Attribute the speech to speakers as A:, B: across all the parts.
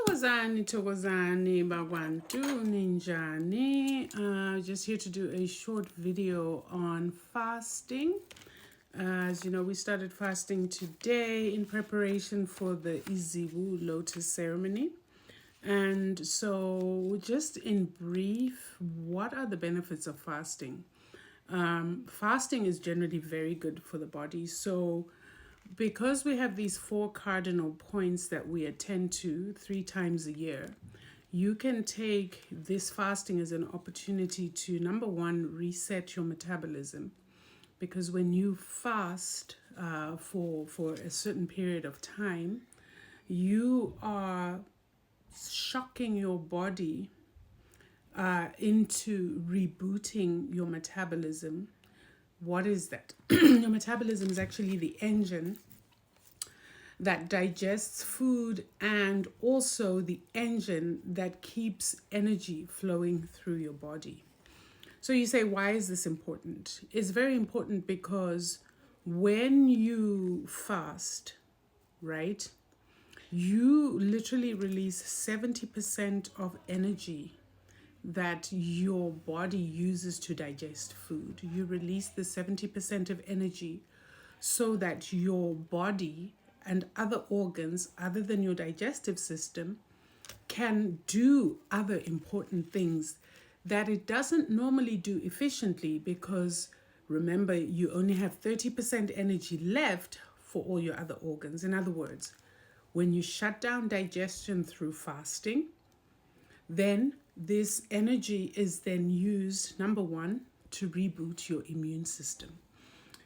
A: Thokozani Bagwantu Ninjani. Just here to do a short video on fasting. As you know, we started fasting today in preparation for the Izibu Lotus ceremony. And so, just in brief, what are the benefits of fasting? Fasting is generally very good for the body. So, because we have these four cardinal points that we attend to 3 times a year, you can take this fasting as an opportunity to, number one, reset your metabolism. Because when you fast for a certain period of time, you are shocking your body into rebooting your metabolism. What is that? Your metabolism is actually the engine that digests food and also the engine that keeps energy flowing through your body. So you say, why is this important? It's very important because when you fast, right, you literally release 70% of energy that your body uses to digest food. You release the 70% of energy so that your body and other organs, other than your digestive system, can do other important things that it doesn't normally do efficiently, because remember, you only have 30% energy left for all your other organs. In other words, when you shut down digestion through fasting, then this energy is then used, number one, to reboot your immune system.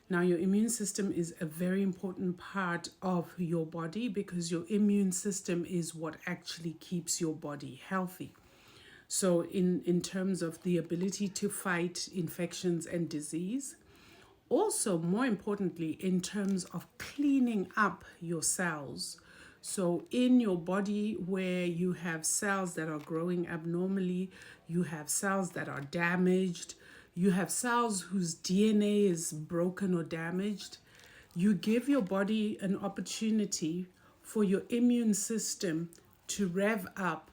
A: Now, your immune system is a very important part of your body, because your immune system is what actually keeps your body healthy. So in terms of the ability to fight infections and disease, also more importantly, in terms of cleaning up your cells. So in your body where you have cells that are growing abnormally, you have cells that are damaged, you have cells whose DNA is broken or damaged, you give your body an opportunity for your immune system to rev up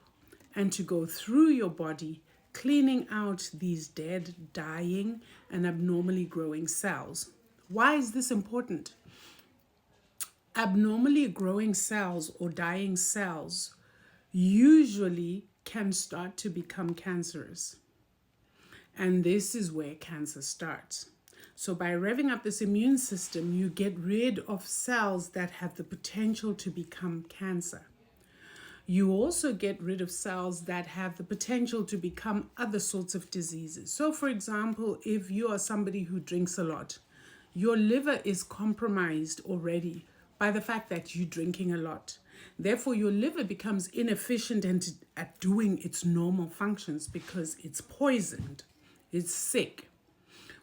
A: and to go through your body, cleaning out these dead, dying, and abnormally growing cells. Why is this important? Abnormally growing cells or dying cells usually can start to become cancerous. And this is where cancer starts. So by revving up this immune system, you get rid of cells that have the potential to become cancer. You also get rid of cells that have the potential to become other sorts of diseases. So for example, if you are somebody who drinks a lot, your liver is compromised already by the fact that you're drinking a lot. Therefore, your liver becomes inefficient at doing its normal functions because it's poisoned, it's sick.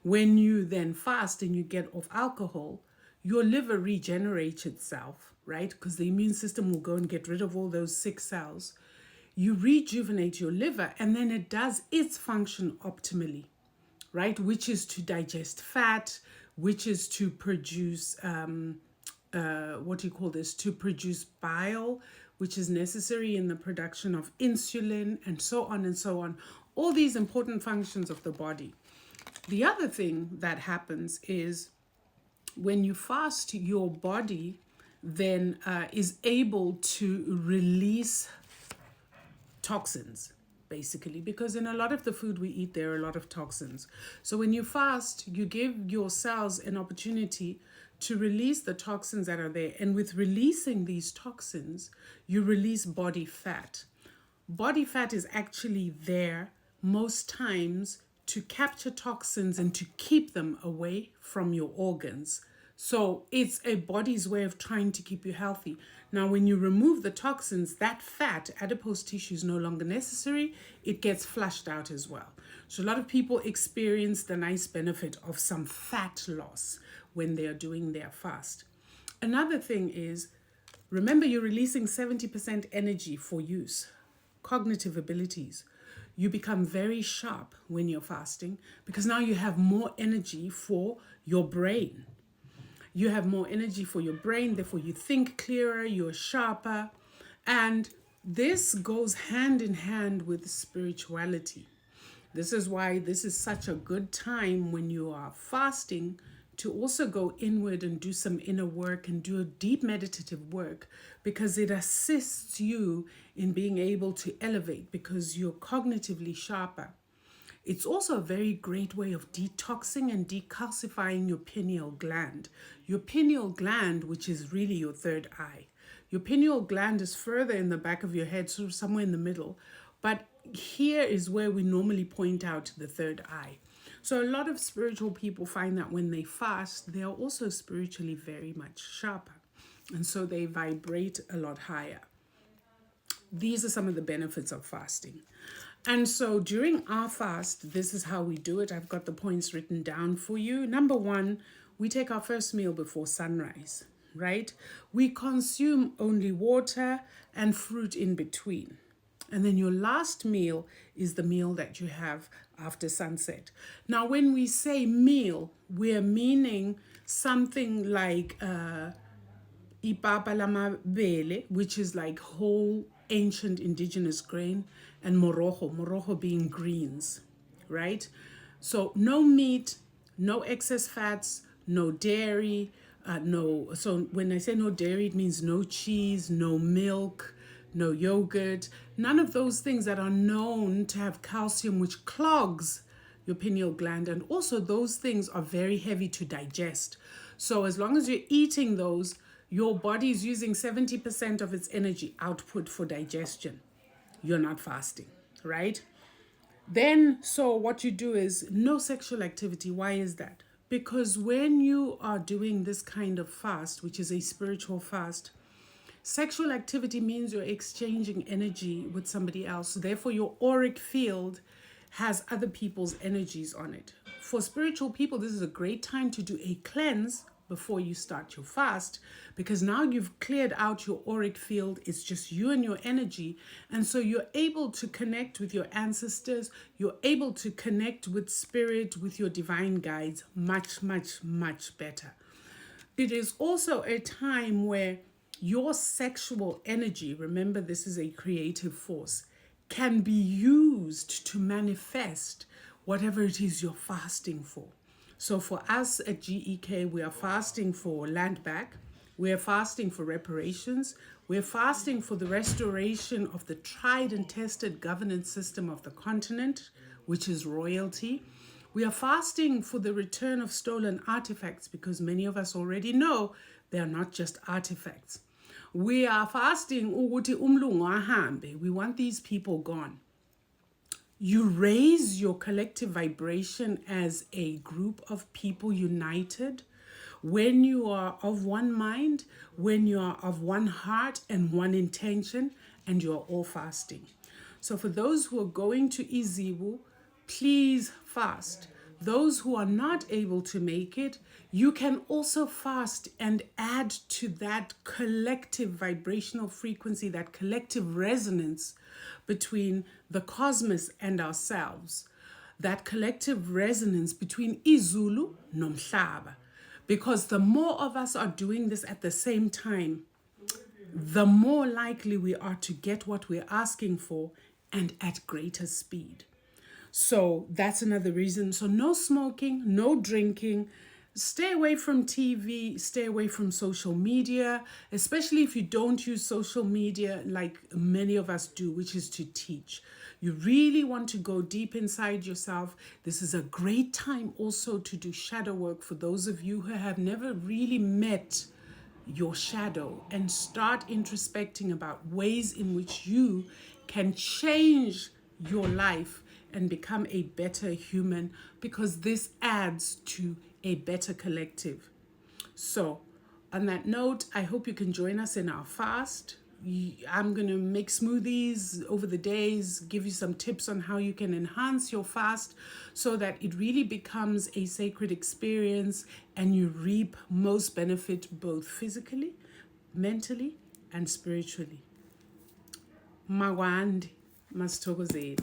A: When you then fast and you get off alcohol, your liver regenerates itself, right? Because the immune system will go and get rid of all those sick cells. You rejuvenate your liver and then it does its function optimally, right? Which is to digest fat, which is to produce, to produce bile, which is necessary in the production of insulin, and so on and so on. All these important functions of the body. The other thing that happens is when you fast, your body then is able to release toxins, basically, because in a lot of the food we eat, there are a lot of toxins. So when you fast, you give your cells an opportunity to release the toxins that are there. And with releasing these toxins, you release body fat. Body fat is actually there most times to capture toxins and to keep them away from your organs. So it's a body's way of trying to keep you healthy. Now, when you remove the toxins, that fat, adipose tissue, is no longer necessary. It gets flushed out as well. So a lot of people experience the nice benefit of some fat loss when they are doing their fast. Another thing is, remember, you're releasing 70% energy for use, cognitive abilities. You become very sharp when you're fasting because now you have more energy for your brain. You have more energy for your brain, therefore you think clearer, you're sharper, and this goes hand in hand with spirituality. This is why this is such a good time when you are fasting to also go inward and do some inner work and do a deep meditative work, because it assists you in being able to elevate because you're cognitively sharper. It's also a very great way of detoxing and decalcifying your pineal gland. Your pineal gland, which is really your third eye. Your pineal gland is further in the back of your head, sort of somewhere in the middle. But here is where we normally point out the third eye. So a lot of spiritual people find that when they fast, they are also spiritually very much sharper. And so they vibrate a lot higher. These are some of the benefits of fasting. And so during our fast, this is how we do it. I've got the points written down for you. Number one, we take our first meal before sunrise, right? We consume only water and fruit in between. And then your last meal is the meal that you have after sunset. Now, when we say meal, we're meaning something like ipapa lamabele, which is like whole ancient indigenous grain, and morojo being greens, right? So no meat, no excess fats, no dairy, so when I say no dairy, it means no cheese, no milk, no yogurt, none of those things that are known to have calcium, which clogs your pineal gland. And also those things are very heavy to digest. So as long as you're eating those, your body is using 70% of its energy output for digestion. You're not fasting, right? Then, so what you do is no sexual activity. Why is that? Because when you are doing this kind of fast, which is a spiritual fast, sexual activity means you're exchanging energy with somebody else. Therefore, your auric field has other people's energies on it. For spiritual people, this is a great time to do a cleanse before you start your fast, because now you've cleared out your auric field. It's just you and your energy. And so you're able to connect with your ancestors. You're able to connect with spirit, with your divine guides much, much, much better. It is also a time where your sexual energy, remember this is a creative force, can be used to manifest whatever it is you're fasting for. So for us at GEK, we are fasting for land back. We are fasting for reparations. We're fasting for the restoration of the tried and tested governance system of the continent, which is royalty. We are fasting for the return of stolen artifacts, because many of us already know they are not just artifacts. We are fasting ukuthi umlungu ahambe. We want these people gone. You raise your collective vibration as a group of people united when you are of one mind, when you are of one heart and one intention, and you are all fasting. So for those who are going to Izibu, please fast. Those who are not able to make it, you can also fast and add to that collective vibrational frequency, that collective resonance between the cosmos and ourselves, that collective resonance between Izulu nomhlaba. Because the more of us are doing this at the same time, the more likely we are to get what we're asking for, and at greater speed. So that's another reason. So no smoking, no drinking. Stay away from TV, stay away from social media, especially if you don't use social media like many of us do, which is to teach. You really want to go deep inside yourself. This is a great time also to do shadow work for those of you who have never really met your shadow, and start introspecting about ways in which you can change your life and become a better human, because this adds to a better collective. So on that note, I hope you can join us in our fast. I'm going to make smoothies over the days, give you some tips on how you can enhance your fast so that it really becomes a sacred experience and you reap most benefit both physically, mentally, and spiritually. Mawandi, masithokozeni.